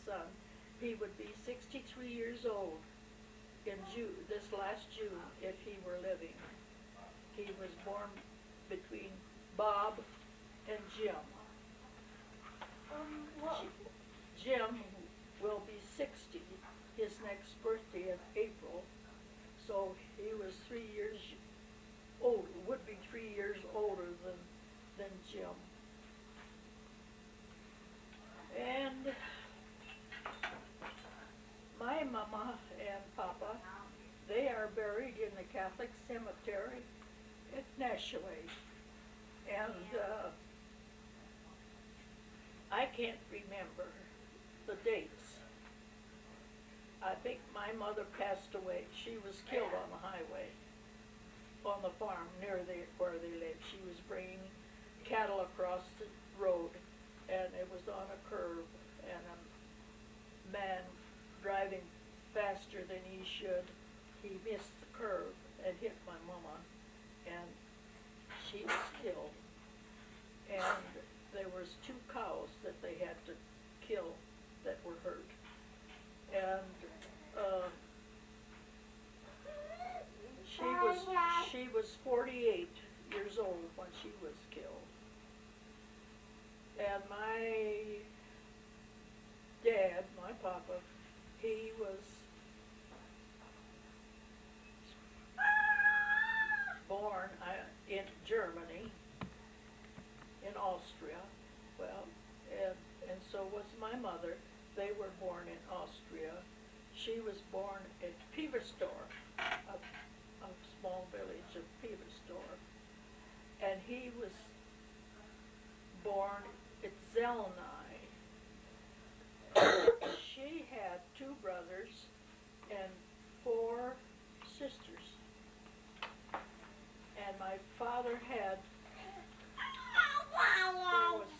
son. He would be 63 years old in June, this last June, if he were living. He was born between Bob and Jim. What? Jim will be 60, his next birthday in April, so he was 3 years old, would be 3 years older than Jim. And my mama and papa, they are buried in the Catholic cemetery at Nashaway. And I can't remember the dates. I think my mother passed away. She was killed on the highway, on the farm near where they lived. She was bringing cattle across the road, and it was on a curve, and a man driving faster than he should, he missed the curve and hit my mama, and she was killed. And there was 2 cows that they had to kill that were hurt. And she was 48 years old when she was killed. And my dad, my papa, he was born in Germany, in Austria. Well, and so was my mother. They were born in Austria. She was born at Piversdorf, a small village of Piversdorf. And he was born at Zelnai. She had 2 brothers and 4 sisters. And my father had, there was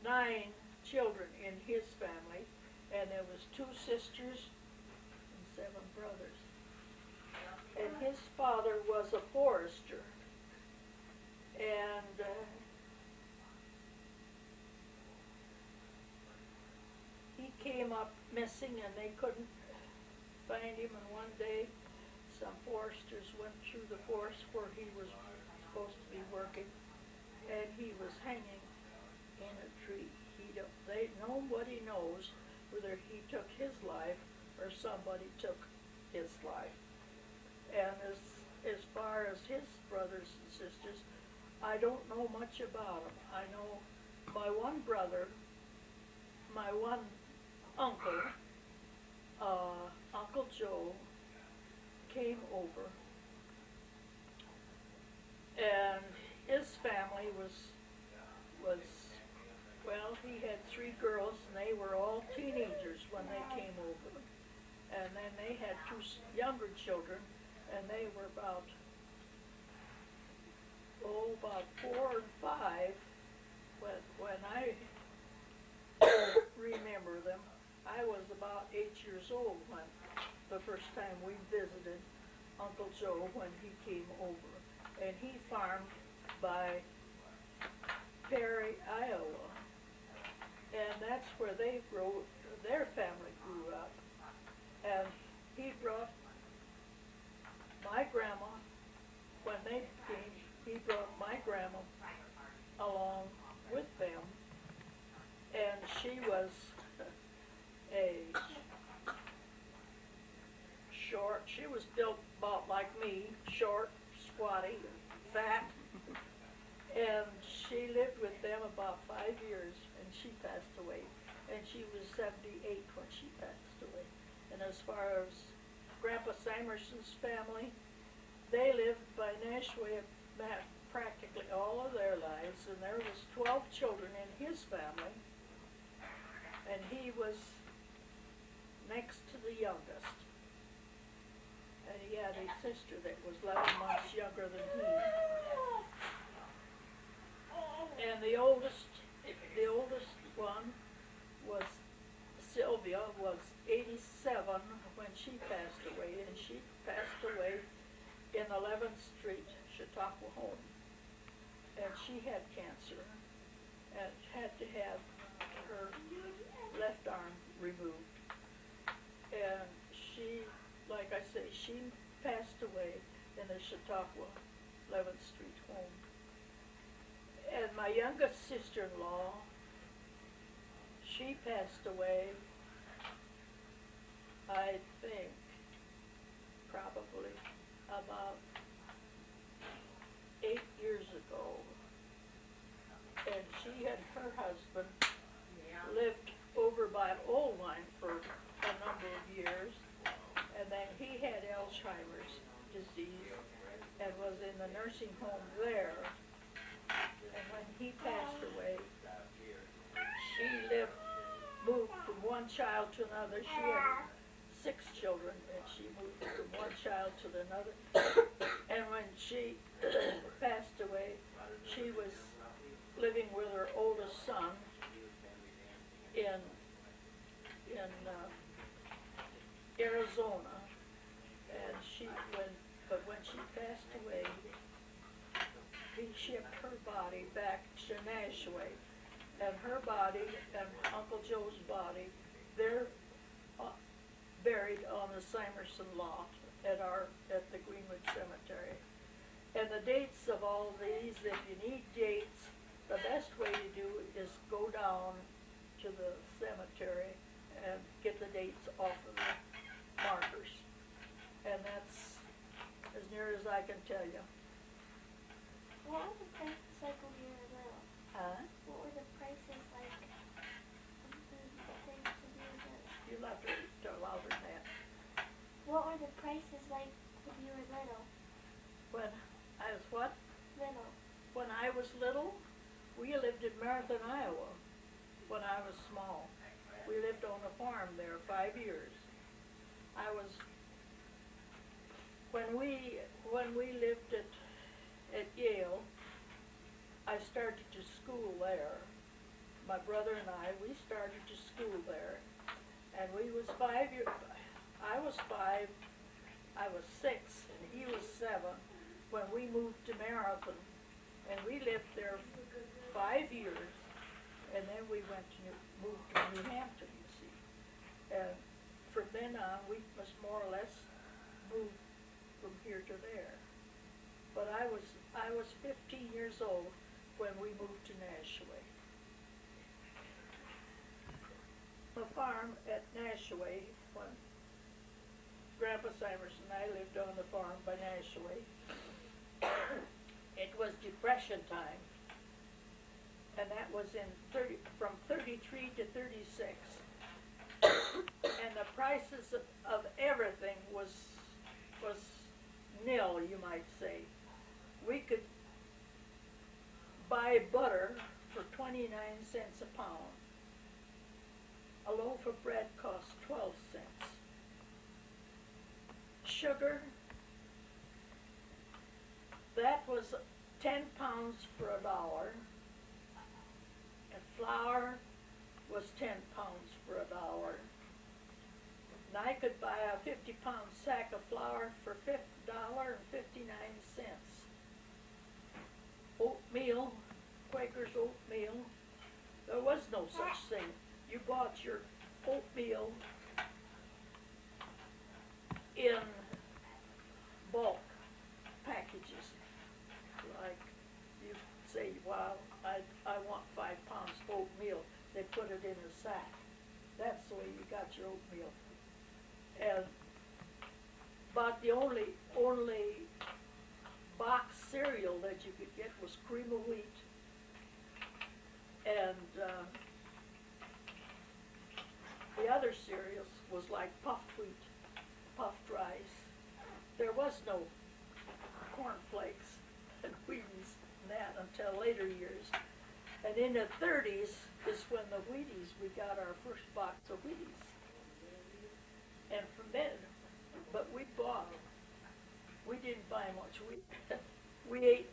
9 children in his family, and there was 2 sisters and 7 brothers. And his father was a forester, and he came up missing, and they couldn't find him. And one day, some foresters went through the forest where he was supposed to be working, and he was hanging in a tree. Nobody knows whether he took his life or somebody took his life. And as far as his brothers and sisters, I don't know much about them. I know my one brother, my one uncle, Uncle Joe, came over, and his family was well, he had 3 girls, and they were all teenagers when they came over. And then they had 2 younger children, and they were about 4 and 5 when I remember them. I was about 8 years old when the first time we visited Uncle Joe when he came over. And he farmed by Perry, Iowa. And that's where their family grew up. And he brought my grandma, when they came, he brought my grandma along with them. And she was she was built about like me, short, squatty, fat. And she lived with them about 5 years, and she passed away. And she was 78 when she passed away. And as far as Grandpa Simerson's family, they lived by Nashaway practically all of their lives, and there was 12 children in his family, and he was next to the youngest. And he had a sister that was 11 months younger than he. And the oldest one was Sylvia, was 87 when she passed away, and she passed away in 11th Street, Chautauqua home. And she had cancer and had to have her left arm she passed away in the Chautauqua 11th Street home. And my youngest sister-in-law, she passed away, I think, probably about 8 years ago. And she and her husband lived over by Old Line for a number of years. And then he had Alzheimer's disease and was in the nursing home there. And when he passed away, she moved from one child to another. She had 6 children, and she moved from one child to another. And when she passed away, she was living with her oldest son in Arizona. And but when she passed away, he shipped her body back to Nashua, and her body and Uncle Joe's body, they're buried on the Simerson lot at the Greenwood Cemetery. And the dates of all these, if you need dates, the best way to do is go down to the cemetery and get the dates off of the markers. And that's as near as I can tell you. What were the prices like when you were little? What were the prices like of the things when you were little? You'll have to talk louder than that. What were the prices like when you were little? When I was what? Little. When I was little, we lived in Marathon, Iowa, when I was small. We lived on a farm there 5 years. When we lived at Yale, I started to school there. My brother and we started to school there. And we was 5 years, I was 5, I was 6, and he was 7 when we moved to Marathon. And we lived there 5 years, and then we moved to New Hampton, you see. And from then on, we must more or less move from here to there. But I was 15 years old when we moved to Nashua. The farm at Nashua, when Grandpa Simerson and I lived on the farm by Nashua, it was Depression time, and that was from 33 to 36. And the prices of everything was nil, you might say. We could buy butter for 29 cents a pound. A loaf of bread cost 12 cents. Sugar, that was 10 pounds for $1. And flour was 10 pounds for $1. And I could buy a 50-pound sack of flour for $1.59. Oatmeal, Quaker's oatmeal, there was no such thing. You bought your oatmeal in bulk packages. Like you say, well, I want 5 pounds oatmeal. They put it in a sack. That's the way you got your oatmeal. And but the only box cereal that you could get was Cream of Wheat and the other cereals was like puffed wheat, puffed rice. There was no cornflakes and Wheaties and that until later years. And in the 30s is when the Wheaties, we got our first box of Wheaties. And from then, but we didn't buy much wheat. We ate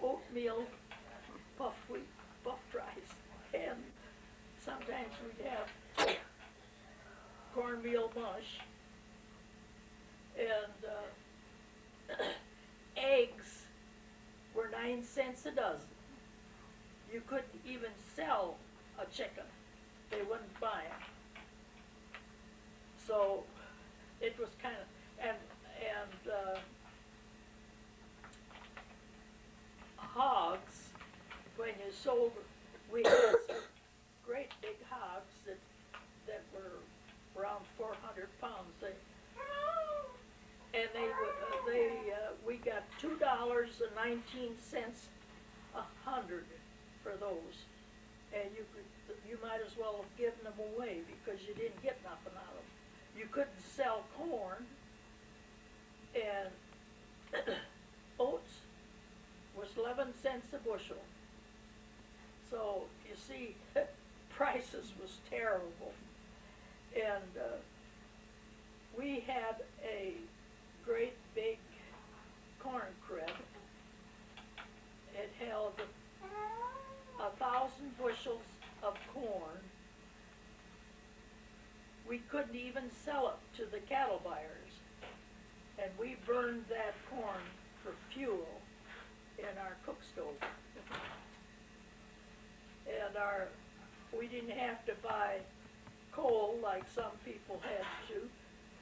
oatmeal, puffed wheat, puffed rice, and sometimes we'd have cornmeal mush. And eggs were 9 cents a dozen. You couldn't even sell a chicken. They wouldn't buy them. So it was kind of, and sold, we had some great big hogs that were around 400 pounds. We got $2.19 a hundred for those, and you might as well have given them away because you didn't get nothing out of them. You couldn't sell corn, and oats was 11 cents a bushel. So you see, prices was terrible, and we had a great big corn crib. It held 1,000 bushels of corn. We couldn't even sell it to the cattle buyers, and we burned that corn for fuel in our cook stove. And we didn't have to buy coal like some people had to.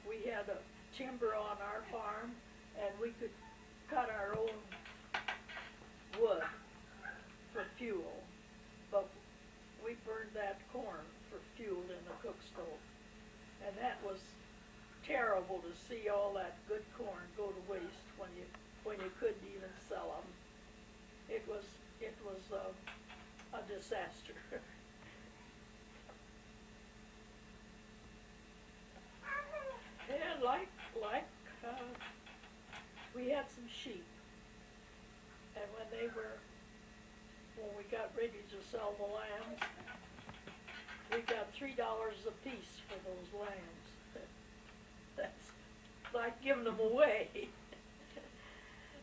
We had a timber on our farm, and we could cut our own wood for fuel, but we burned that corn for fuel in the cook stove. And that was terrible to see all that good corn go to waste when you couldn't even sell them. It was a disaster. And we had some sheep, and when we got ready to sell the lambs, we got $3 a piece for those lambs. That's like giving them away.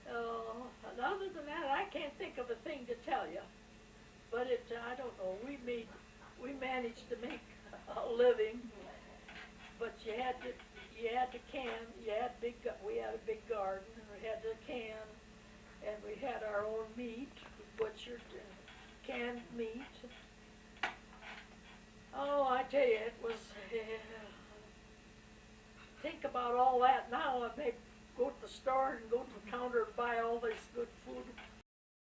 And other than that, I can't think of a thing to tell you. But I don't know, we managed to make a living, but you had to can, we had a big garden, and we had to can, and we had our own meat, butchered and canned meat. Oh, I tell you, it was, think about all that now, I may go to the store and go to the counter and buy all this good